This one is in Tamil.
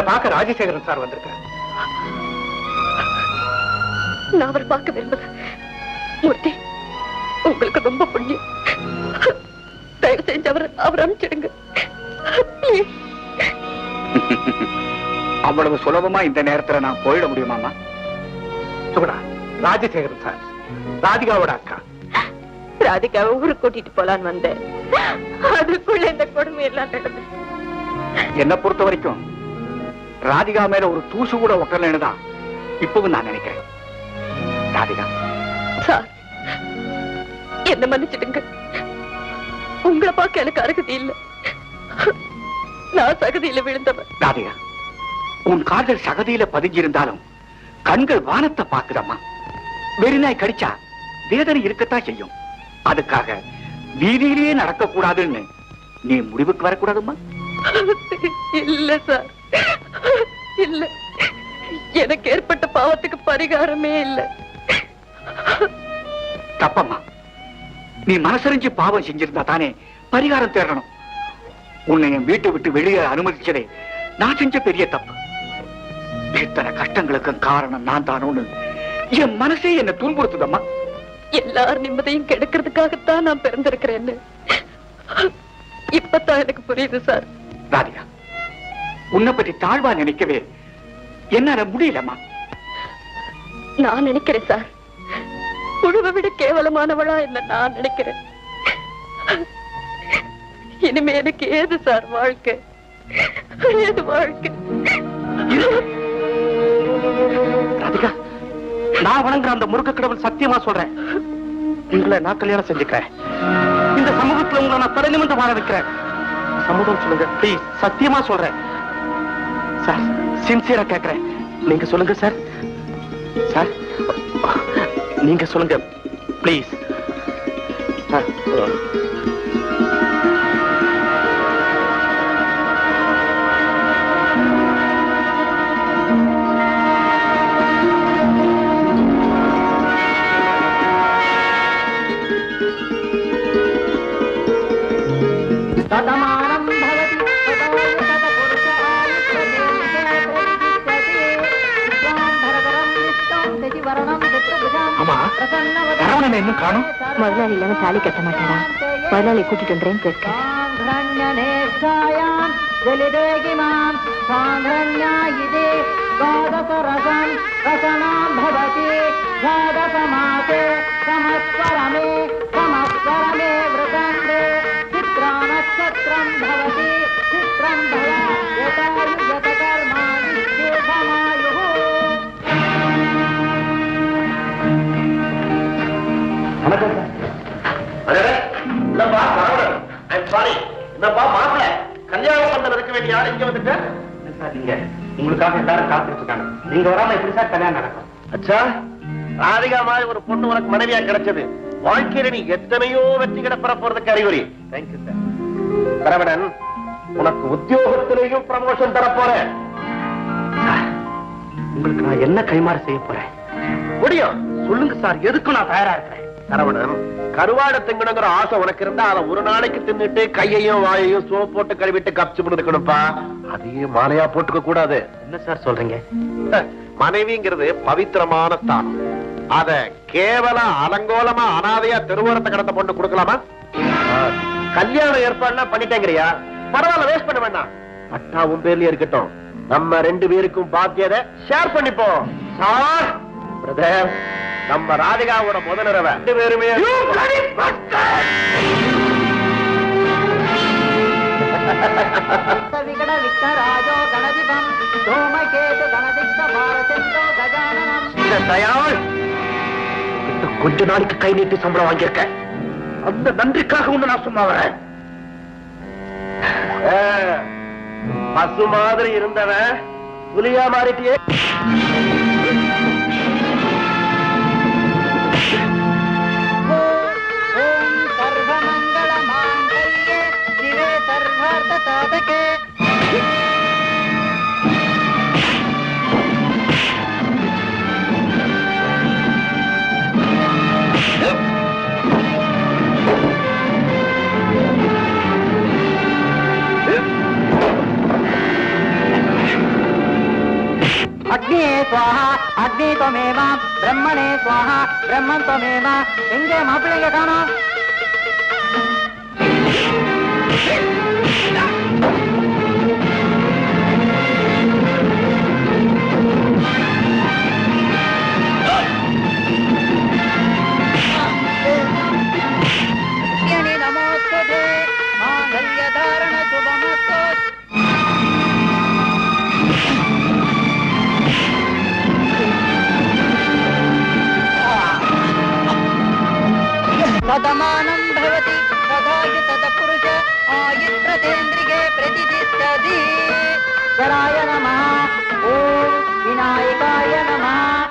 பார்க்க ராஜசேகரன் சார் வந்திருக்காரு. நான் அவர் பார்க்க விரும்புகிறேன். மூர்த்தி, உங்களுக்கு ரொம்ப புண்ணியம். தயவு செஞ்சு அவர் அனுப்பிச்சிடுங்க. அவ்வளவு சுலபமா இந்த நேரத்துல நான் போயிட முடியுமாமா? சுகுணா, ராஜசேகரன் சார் ராதிகாவோட அக்கா. ராதிகாவை ஊருக்கு கூட்டிட்டு போலான்னு வந்தேன். அதுக்குள்ள இந்த கொடுமை எல்லாம் நடந்து. என்ன பொறுத்த வரைக்கும் ராதிகா மேல ஒரு தூசு கூட ஒட்டலன்னு தான் இப்பவும் நான் நினைக்கிறேன். ராதிகா சார், என்ன மன்னிச்சிடுங்க. உங்களை பார்க்க எனக்கு அருகதி இல்லை. நான் சகதியில விழுந்தவன். ராதிகா, உன் கால்கள் சகதியில பதிஞ்சிருந்தாலும் கண்கள் வானத்தை பாக்குதம்மா. வெறிநாய் கடிச்சா வேதனை இருக்கத்தான் செய்யும். அதுக்காக வீதியிலேயே நடக்க கூடாதுன்னு நீ முடிவுக்கு வரக்கூடாதும்மா. இல்ல சார், இல்ல. எனக்கு ஏற்பட்ட பாவத்துக்கு பரிகாரமே இல்ல. தப்பம்மா, நீ மனசறிஞ்சு பாவம் செஞ்சிருந்தா தானே பரிகாரம் தேடணும். உன்னை என் வீட்டை விட்டு வெளியே அனுமதிச்சதே நான் செஞ்ச பெரிய தப்பு. இத்தனை கஷ்டங்களுக்கும் காரணம் நான் தானோன்னு என் மனசே என்ன துன்புறுத்துதம்மா. எல்லார் நிம்மதியும் கெடுக்கிறதுக்காகத்தான் நான் பிறந்திருக்கிறேன்னு இப்பதான் எனக்கு புரியுது சார். ராதிகா, உன்னை பற்றி தாழ்வா நினைக்கவே என்னால முடியலம்மா. நான் நினைக்கிறேன் சார், புழுவை விட கேவலமானவளா என்ன நான் நினைக்கிறேன். இனிமே எனக்கு ஏது சார் வாழ்க்கை? ஏது வாழ்க்கை? ராதிகா, நான் வணங்குற அந்த முருக கடவுள் சத்தியமா சொல்றேன், உங்களை நான் கல்யாணம் செஞ்சுக்கிறேன். இந்த சமூகத்துல உங்களை நான் தலை நிமிர்ந்து வாழ வைக்கிறேன். சம்மதம் சொல்லுங்க பிளீஸ். சத்தியமா சொல்றேன் சார், சின்சியரா கேட்கிறேன். நீங்க சொல்லுங்க சார். சார் நீங்க சொல்லுங்க பிளீஸ். இன்னும் காணும். முதலாளி இல்லாம தாலி கட்ட மாட்டாரா? முதலாளி கூட்டிட்டு வந்துறேன்னு போயிருக்கேன். கல்யாணம் பந்தல் இருக்க வேண்டிய யாரும் இங்க வந்துட்டு உங்களுக்காக எல்லாரும் காத்துட்டு இருக்காங்க. நீங்க வராம எப்படி சார் கல்யாணம் நடக்கும்? அச்சா, ராதிகா மாதிரி ஒரு பொண்ணு உனக்கு மனைவியா கிடைச்சது வாழ்க்கையில நீ எத்தனையோ வெற்றிகளை பெற போறதுக்கு அறிகுறி. Thank you sir. சரவணன், உனக்கு உத்தியோகத்திலேயும் ப்ரமோஷன் தர போறேன். உங்களுக்கு நான் என்ன கைமாறு செய்ய போறேன்? முடியும், சொல்லுங்க சார். எதுக்கும் நான் தயாரா இருக்கிறேன். சரவணன், கருவாடை திங்கணுங்கிற ஆசை உனக்கு இருந்தா அதை ஒரு நாளைக்கு தின்னுட்டு கையையும் வாயையும் சோப் போட்டு கழுவிட்டு கப்ச்சு இருக்கணும்ப்பா. அதையும் மாலையா போட்டுக்க கூடாது. என்ன சார் சொல்றீங்க? மனைவிங்கிறது பவித்திரமான ஸ்தானம். அத கேவல அலங்கோலமா அனாதையா தெருவோரத்தை கடத்த பொண்ணு கொடுக்கலாமா? கல்யாணம் ஏற்பாடுலாம் பண்ணிட்டேங்கிறியா? பரவாயில்ல, வேஸ்ட் பண்ண வேண்டாம். பட்டா உன் பேர்லயே இருக்கட்டும். நம்ம 2 பேருக்கும் பாக்கியதை ஷேர் பண்ணிப்போம். சார் பிரதர், நம்ம ராதிகாவோட முதலிரவை 2 பேருமே கொஞ்ச நாளைக்கு கை நீட்டி சம்பளம் வாங்கியிருக்க. அந்த நன்றிக்காக ஒண்ணு நான் சும்மா வரேன். பசு மாதிரி இருந்தவன் புலியா மாறிட்டியே. स्वाहा अग्नि त्वमेव ब्रह्मणे स्वाहा ब्रह्मं त्वमेव எங்கே மாப்பிள்ளைங்க காணோம் नमोस्तुते मांगल्यधारण शुभमस्तु सदमानं भवति तदायु तत्पुरुष आयुर्प्रतेन्द्रिये प्रतिष्ठति कराय नमः ओम विनायकाय नमः